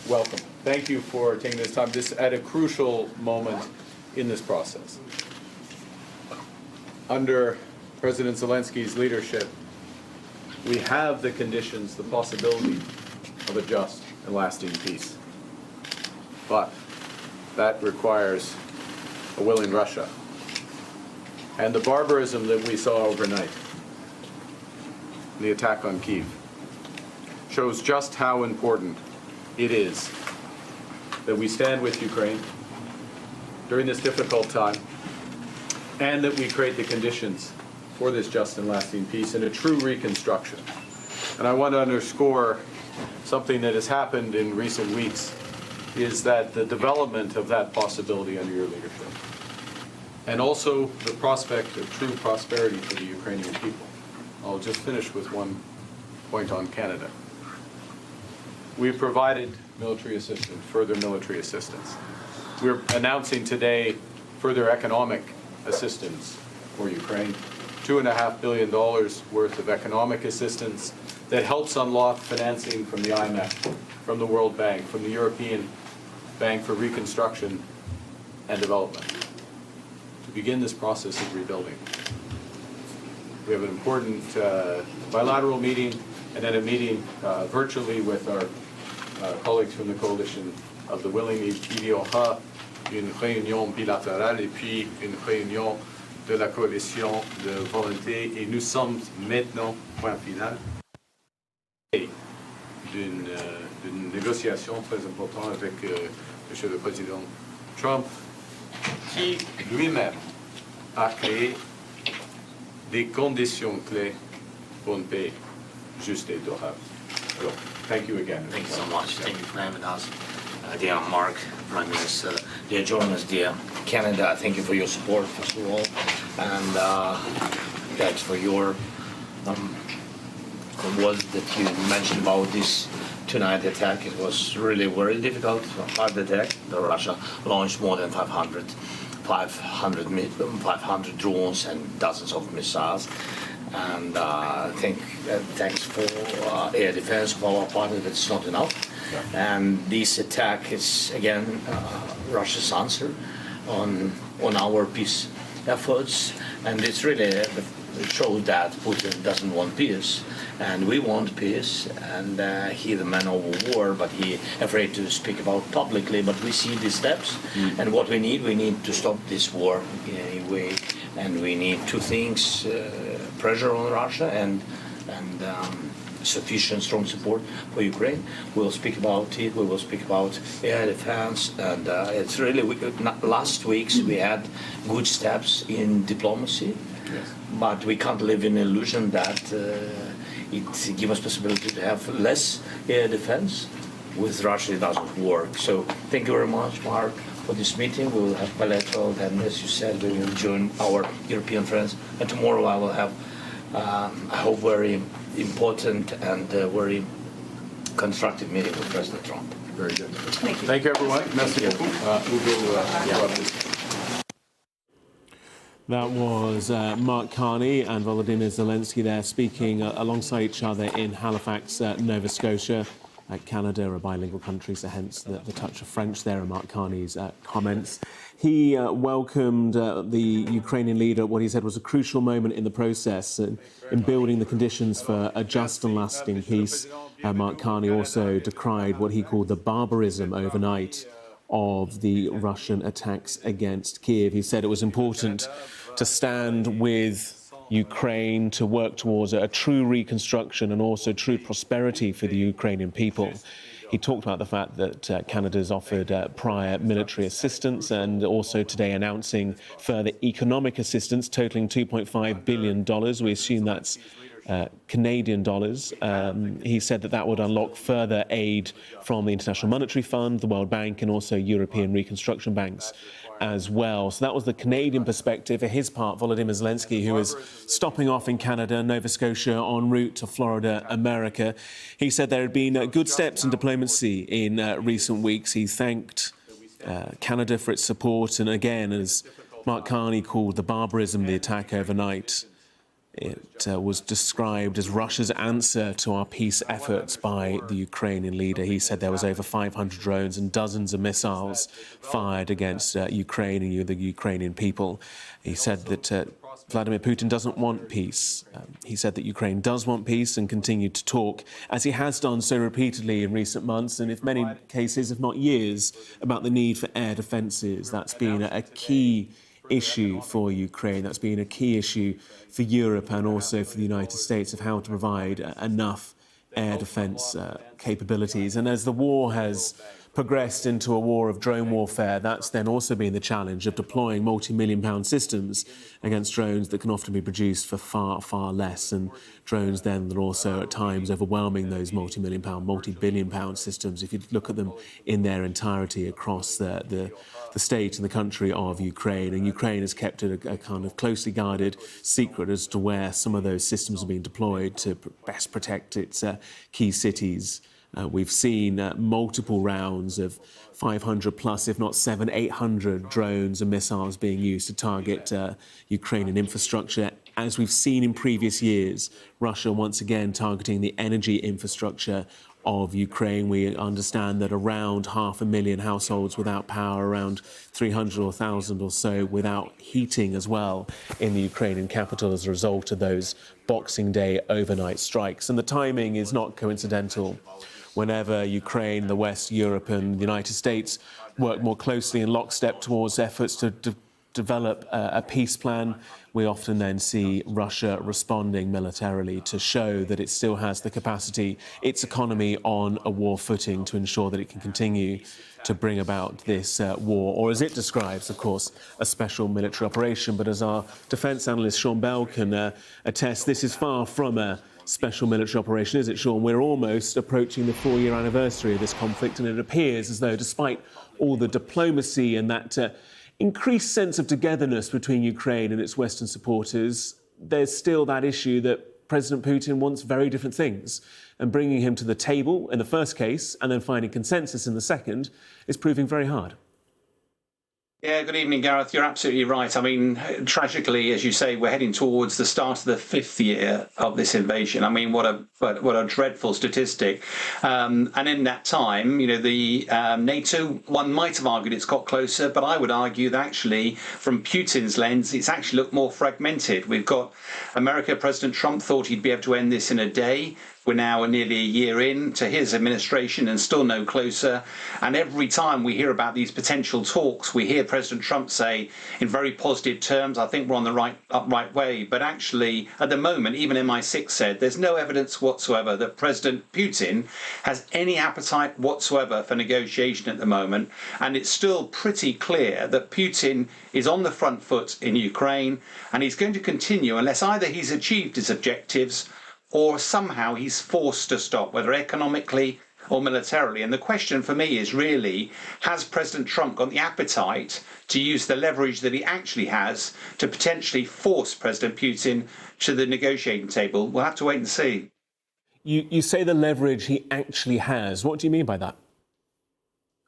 welcome. Thank you for taking this time, this at a crucial moment in this process. Under President Zelensky's leadership, we have the conditions, the possibility of a just and lasting peace. But that requires a willing Russia. And the barbarism that we saw overnight, the attack on Kyiv, shows just how important it is that we stand with Ukraine during this difficult time, and that we create the conditions for this just and lasting peace and a true reconstruction. And I want to underscore something that has happened in recent weeks, is that the development of that possibility under your leadership, and also the prospect of true prosperity for the Ukrainian people. I'll just finish with one point on Canada. We've provided military assistance, further military assistance. We're announcing today further economic assistance for Ukraine, $2.5 billion worth of economic assistance that helps unlock financing from the IMF, from the World Bank, from the European Bank for Reconstruction and Development, to begin this process of rebuilding. We have an important bilateral meeting and then a meeting virtually with our colleagues from the coalition of the willing. Il y aura une réunion bilatérale et puis une réunion de la coalition de volonté, et nous sommes maintenant, point final, d'une négociation très importante avec M. le Président Trump, qui lui-même a créé des conditions clés pour une paix juste et durable. So, thank you again. Thank you so much. Thank you for having us. Dear Mark, Prime Minister, dear journalists, dear Canada, thank you for your support, first of all. And thanks for your words that you mentioned about this tonight attack. It was really very difficult, hard attack. Russia launched more than 500 drones and dozens of missiles. And thanks for air defense of our partner. That's not enough. Yeah. And this attack is again Russia's answer on our peace efforts, and it's really shows that Putin doesn't want peace, and we want peace. And he's the man of war, but he's afraid to speak about publicly. But we see these steps, and what we need to stop this war in any way. And we need two things: pressure on Russia and sufficient strong support for Ukraine. We'll speak about it. We will speak about air defense, and it's really last weeks we had good steps in diplomacy, yes. But we can't live in illusion that it gives us possibility to have less air defense. With Russia, it doesn't work. So thank you very much, Mark, for this meeting. We will have bilateral, and as you said, we will join our European friends. And tomorrow I will have, I hope, very important and very constructive meeting with President Trump. Very good. Thank you. Thank you, everyone. Merci beaucoup. That was Mark Carney and Volodymyr Zelenskyy there speaking alongside each other in Halifax, Nova Scotia. Canada are bilingual countries, so hence the touch of French there in Mark Carney's comments. He welcomed the Ukrainian leader at what he said was a crucial moment in the process in building the conditions for a just and lasting peace. Mark Carney also decried what he called the barbarism overnight of the Russian attacks against Kyiv. He said it was important to stand with Ukraine, to work towards a true reconstruction and also true prosperity for the Ukrainian people. He talked about the fact that Canada's offered prior military assistance and also today announcing further economic assistance totaling $2.5 billion. We assume that's Canadian dollars. He said that would unlock further aid from the International Monetary Fund, the World Bank, and also European reconstruction banks as well. So that was the Canadian perspective. For his part, Volodymyr Zelenskyy, who is stopping off in Canada, Nova Scotia, en route to Florida, America, he said there had been good steps in diplomacy in recent weeks. He thanked Canada for its support, and again, as Mark Carney called the barbarism, the attack overnight, It was described as Russia's answer to our peace efforts by the Ukrainian leader. He said there was over 500 drones and dozens of missiles fired against Ukraine and the Ukrainian people. He said that Vladimir Putin doesn't want peace. He said that Ukraine does want peace and continued to talk, as he has done so repeatedly in recent months, and in many cases, if not years, about the need for air defences. That's been a key issue for Ukraine. That's been a key issue for Europe and also for the United States, of how to provide enough air defence capabilities. And as the war has progressed into a war of drone warfare, that's then also been the challenge of deploying multi-million-pound systems against drones that can often be produced for far, far less, and drones then that are also at times overwhelming those multi-million-pound, multi-billion-pound systems, if you look at them in their entirety across the state and the country of Ukraine. And Ukraine has kept it a kind of closely guarded secret as to where some of those systems are being deployed to best protect its key cities. We've seen multiple rounds of 500 plus, if not 800 drones and missiles being used to target Ukrainian infrastructure. As we've seen in previous years, Russia once again targeting the energy infrastructure of Ukraine. We understand that around 500,000 households without power, around 300 or 1,000 or so without heating as well in the Ukrainian capital as a result of those Boxing Day overnight strikes. And the timing is not coincidental. Whenever Ukraine, the West, Europe and the United States work more closely in lockstep towards efforts to develop a peace plan, we often then see Russia responding militarily to show that it still has the capacity, its economy on a war footing, to ensure that it can continue to bring about this war, or as it describes, of course, a special military operation. But as our defence analyst Sean Bell can attest, this is far from a special military operation, is it, Sean? We're almost approaching the 4-year anniversary of this conflict, and it appears as though, despite all the diplomacy and that increased sense of togetherness between Ukraine and its Western supporters, there's still that issue that President Putin wants very different things. And bringing him to the table in the first case and then finding consensus in the second is proving very hard. Yeah, good evening, Gareth. You're absolutely right. I mean, tragically, as you say, we're heading towards the start of the 5th year of this invasion. I mean, what a dreadful statistic. And in that time, you know, the NATO, one might have argued it's got closer, but I would argue that actually, from Putin's lens, it's actually looked more fragmented. We've got America. President Trump thought he'd be able to end this in a day. We're now nearly a year into his administration and still no closer. And every time we hear about these potential talks, we hear President Trump say in very positive terms, I think we're on the right way. But actually, at the moment, even MI6 said there's no evidence whatsoever that President Putin has any appetite whatsoever for negotiation at the moment. And it's still pretty clear that Putin is on the front foot in Ukraine, and he's going to continue unless either he's achieved his objectives or somehow he's forced to stop, whether economically or militarily. And the question for me is really, has President Trump got the appetite to use the leverage that he actually has to potentially force President Putin to the negotiating table? We'll have to wait and see. You say the leverage he actually has. What do you mean by that?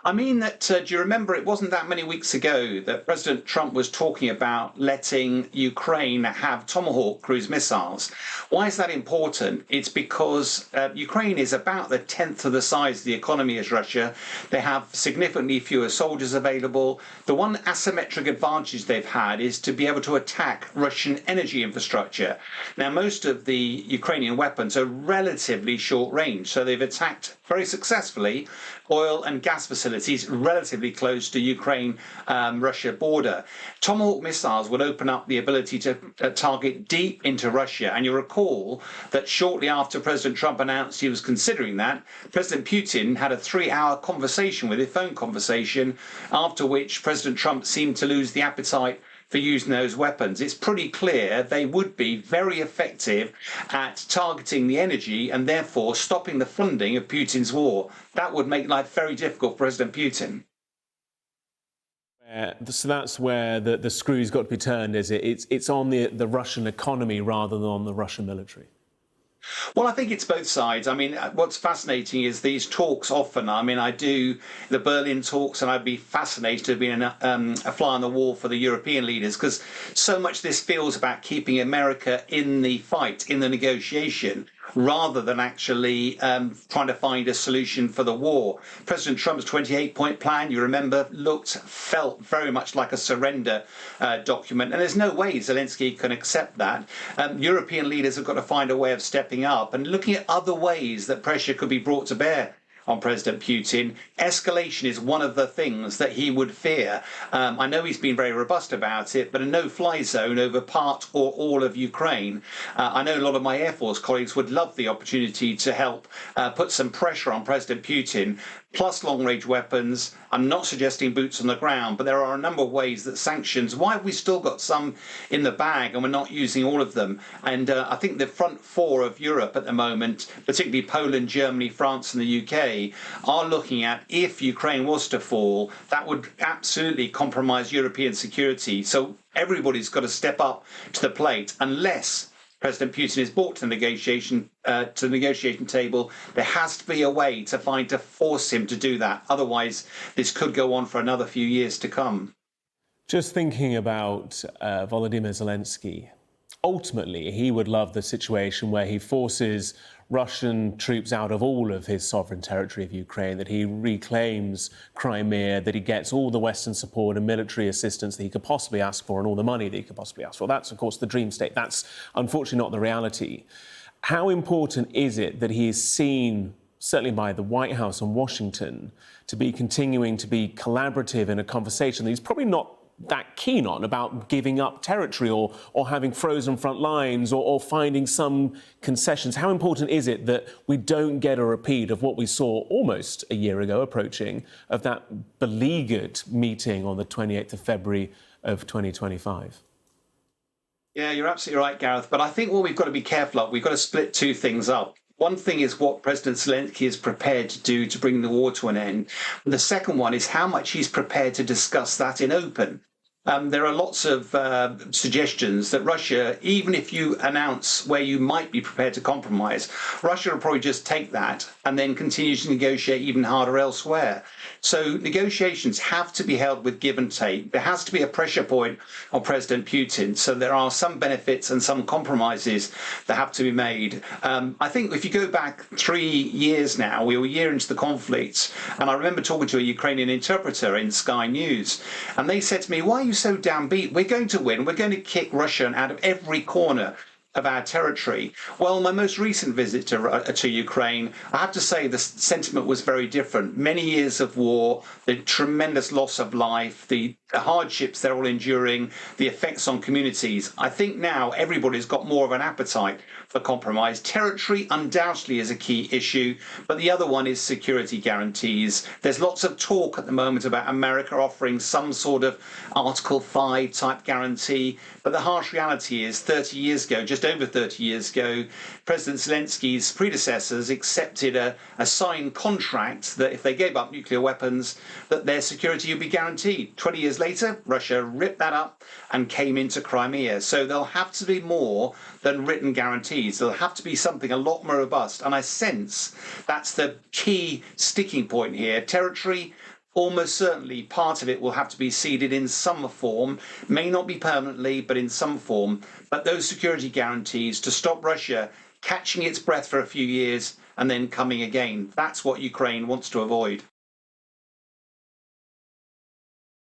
I mean that, do you remember it wasn't that many weeks ago that President Trump was talking about letting Ukraine have Tomahawk cruise missiles? Why is that important? It's because Ukraine is about the 10th of the size of the economy as Russia. They have significantly fewer soldiers available. The one asymmetric advantage they've had is to be able to attack Russian energy infrastructure. Now, most of the Ukrainian weapons are relatively short range, so they've attacked very successfully oil and gas facilities relatively close to Ukraine-Russia border. Tomahawk missiles would open up the ability to target deep into Russia. And you recall that shortly after President Trump announced he was considering that, President Putin had a 3-hour conversation with him, phone conversation, after which President Trump seemed to lose the appetite for using those weapons. It's pretty clear they would be very effective at targeting the energy and therefore stopping the funding of Putin's war. That would make life very difficult for President Putin. So that's where the screw's got to be turned, is it? It's on the Russian economy rather than on the Russian military. Well, I think it's both sides. I mean, what's fascinating is these talks often. I mean, I do the Berlin talks, and I'd be fascinated to have been a fly on the wall for the European leaders, because so much this feels about keeping America in the fight, in the negotiation, rather than actually trying to find a solution for the war. President Trump's 28-point plan, you remember, felt very much like a surrender document. And there's no way Zelensky can accept that. European leaders have got to find a way of stepping up and looking at other ways that pressure could be brought to bear on President Putin. Escalation is one of the things that he would fear. I know he's been very robust about it, but a no-fly zone over part or all of Ukraine. I know a lot of my Air Force colleagues would love the opportunity to help put some pressure on President Putin, plus long-range weapons. I'm not suggesting boots on the ground, but there are a number of ways that sanctions, why have we still got some in the bag and we're not using all of them? And I think the front four of Europe at the moment, particularly Poland, Germany, France and the UK, are looking at, if Ukraine was to fall, that would absolutely compromise European security. So everybody's got to step up to the plate, unless President Putin is brought to the negotiation table. There has to be a way to force him to do that. Otherwise, this could go on for another few years to come. Just thinking about Volodymyr Zelenskyy, ultimately, he would love the situation where he forces Russian troops out of all of his sovereign territory of Ukraine, that he reclaims Crimea, that he gets all the Western support and military assistance that he could possibly ask for and all the money that he could possibly ask for. That's, of course, the dream state. That's unfortunately not the reality. How important is it that he is seen, certainly by the White House and Washington, to be continuing to be collaborative in a conversation that he's probably not that keen on, about giving up territory or having frozen front lines or finding some concessions? How important is it that we don't get a repeat of what we saw almost a year ago approaching, of that beleaguered meeting on the 28th of February of 2025? Yeah, you're absolutely right, Gareth. But I think what we've got to be careful of, we've got to split two things up. One thing is what President Zelensky is prepared to do to bring the war to an end. And the second one is how much he's prepared to discuss that in open. There are lots of suggestions that Russia, even if you announce where you might be prepared to compromise, Russia will probably just take that and then continue to negotiate even harder elsewhere. So negotiations have to be held with give and take. There has to be a pressure point on President Putin. So there are some benefits and some compromises that have to be made. I think if you go back 3 years now, we were a year into the conflict, and I remember talking to a Ukrainian interpreter in Sky News, and they said to me, "Why are you so downbeat? We're going to win. We're going to kick Russia out of every corner of our territory." Well, my most recent visit to Ukraine, I have to say the sentiment was very different. Many years of war, the tremendous loss of life, the hardships they're all enduring, the effects on communities. I think now everybody's got more of an appetite for compromise. Territory undoubtedly is a key issue, but the other one is security guarantees. There's lots of talk at the moment about America offering some sort of Article 5 type guarantee, but the harsh reality is 30 years ago, just over 30 years ago, President Zelensky's predecessors accepted a signed contract that if they gave up nuclear weapons, that their security would be guaranteed. 20 years later, Russia ripped that up and came into Crimea. So there'll have to be more than written guarantees. There'll have to be something a lot more robust. And I sense that's the key sticking point here. Territory, almost certainly part of it will have to be ceded in some form, may not be permanently, but in some form. But those security guarantees to stop Russia catching its breath for a few years and then coming again, that's what Ukraine wants to avoid.